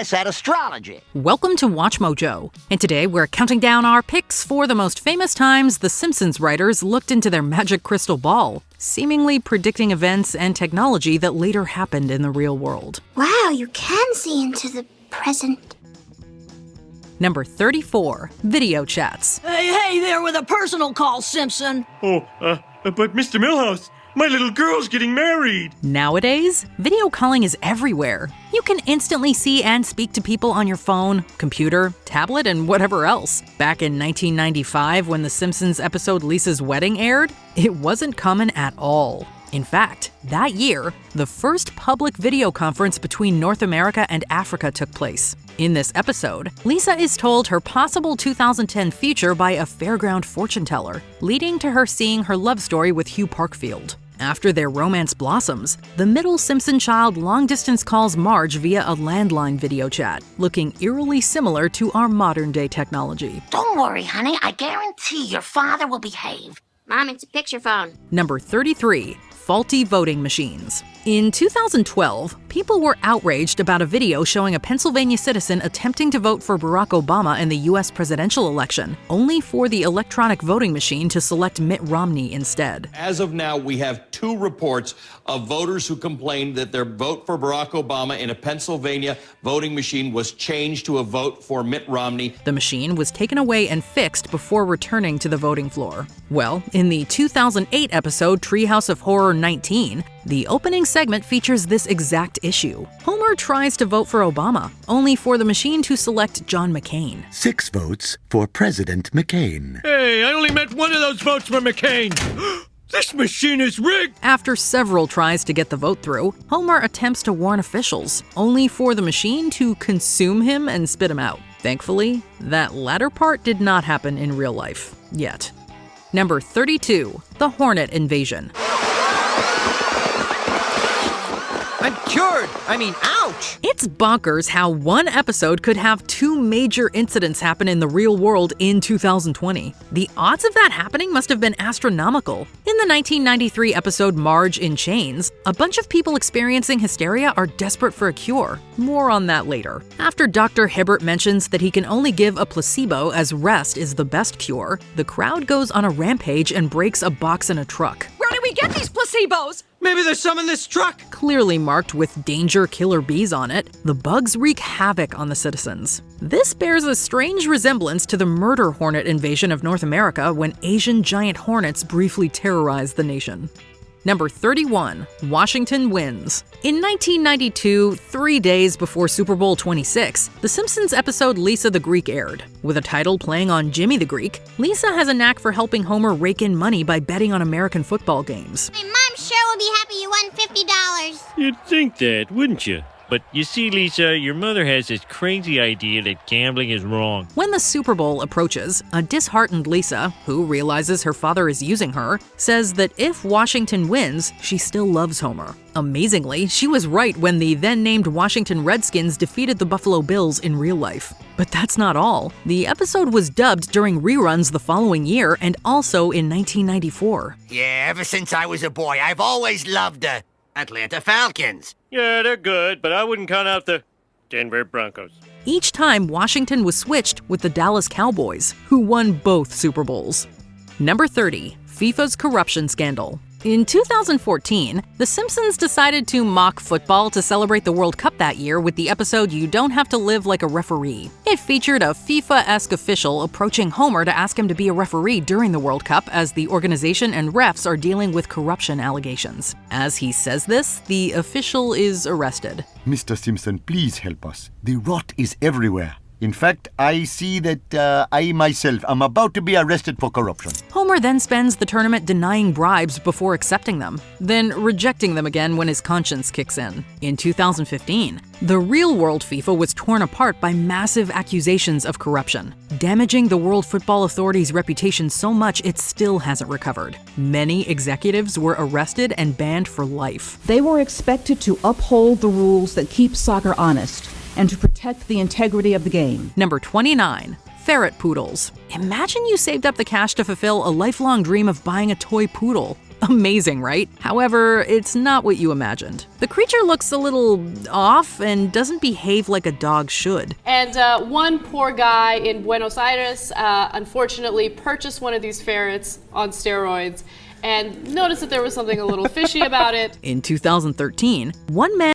said astrology. Welcome to Watch Mojo, and today we're counting down our picks for the most famous times the Simpsons writers looked into their magic crystal ball, seemingly predicting events and technology that later happened in the real world. Wow, you can see into the present. Number 34, video chats. Hey there with a personal call, Simpson. But Mr. Milhouse, my little girl's getting married. Nowadays, video calling is everywhere. You can instantly see and speak to people on your phone, computer, tablet, and whatever else. Back in 1995, when The Simpsons episode Lisa's Wedding aired, it wasn't common at all. In fact, that year, the first public video conference between North America and Africa took place. In this episode, Lisa is told her possible 2010 future by a fairground fortune teller, leading to her seeing her love story with Hugh Parkfield. After their romance blossoms, the middle Simpson child long-distance calls Marge via a landline video chat, looking eerily similar to our modern-day technology. Don't worry, honey. I guarantee your father will behave. Mom, it's a picture phone. Number 33, faulty voting machines. In 2012, people were outraged about a video showing a Pennsylvania citizen attempting to vote for Barack Obama in the U.S. presidential election, only for the electronic voting machine to select Mitt Romney instead. As of now, we have 2 reports of voters who complained that their vote for Barack Obama in a Pennsylvania voting machine was changed to a vote for Mitt Romney. The machine was taken away and fixed before returning to the voting floor. Well, in the 2008 episode Treehouse of Horror 19, the opening segment features this exact issue. Homer tries to vote for Obama, only for the machine to select John McCain. 6 votes for President McCain. Hey, I only meant one of those votes for McCain. This machine is rigged! After several tries to get the vote through, Homer attempts to warn officials, only for the machine to consume him and spit him out. Thankfully, that latter part did not happen in real life. Yet. Number 32, the Hornet invasion. I'm cured! Ouch! It's bonkers how one episode could have 2 major incidents happen in the real world in 2020. The odds of that happening must have been astronomical. In the 1993 episode Marge in Chains, a bunch of people experiencing hysteria are desperate for a cure. More on that later. After Dr. Hibbert mentions that he can only give a placebo as rest is the best cure, the crowd goes on a rampage and breaks a box in a truck. Where do we get these placebos? Maybe there's some in this truck! Clearly marked with danger killer bees on it, the bugs wreak havoc on the citizens. This bears a strange resemblance to the murder hornet invasion of North America when Asian giant hornets briefly terrorized the nation. Number 31, Washington wins. In 1992, 3 days before Super Bowl 26, The Simpsons episode Lisa the Greek aired. With a title playing on Jimmy the Greek, Lisa has a knack for helping Homer rake in money by betting on American football games. My mom sure will be happy you won $50. You'd think that, wouldn't you? But you see, Lisa, your mother has this crazy idea that gambling is wrong. When the Super Bowl approaches, a disheartened Lisa, who realizes her father is using her, says that if Washington wins, she still loves Homer. Amazingly, she was right when the then-named Washington Redskins defeated the Buffalo Bills in real life. But that's not all. The episode was dubbed during reruns the following year and also in 1994. Yeah, ever since I was a boy, I've always loved the Atlanta Falcons. Yeah, they're good, but I wouldn't count out the Denver Broncos. Each time, Washington was switched with the Dallas Cowboys, who won both Super Bowls. Number 30, FIFA's corruption scandal. In 2014, The Simpsons decided to mock football to celebrate the World Cup that year with the episode You Don't Have to Live Like a Referee. It featured a FIFA-esque official approaching Homer to ask him to be a referee during the World Cup as the organization and refs are dealing with corruption allegations. As he says this, the official is arrested. Mr. Simpson, please help us. The rot is everywhere. In fact, I see that I myself am about to be arrested for corruption. Homer then spends the tournament denying bribes before accepting them, then rejecting them again when his conscience kicks in. In 2015, the real-world FIFA was torn apart by massive accusations of corruption, damaging the World Football Authority's reputation so much it still hasn't recovered. Many executives were arrested and banned for life. They were expected to uphold the rules that keep soccer honest and to protect the integrity of the game. Number 29. Ferret poodles. Imagine you saved up the cash to fulfill a lifelong dream of buying a toy poodle. Amazing, right? However, it's not what you imagined. The creature looks a little off and doesn't behave like a dog should. And one poor guy in Buenos Aires unfortunately purchased one of these ferrets on steroids and noticed that there was something a little fishy about it. In 2013, one man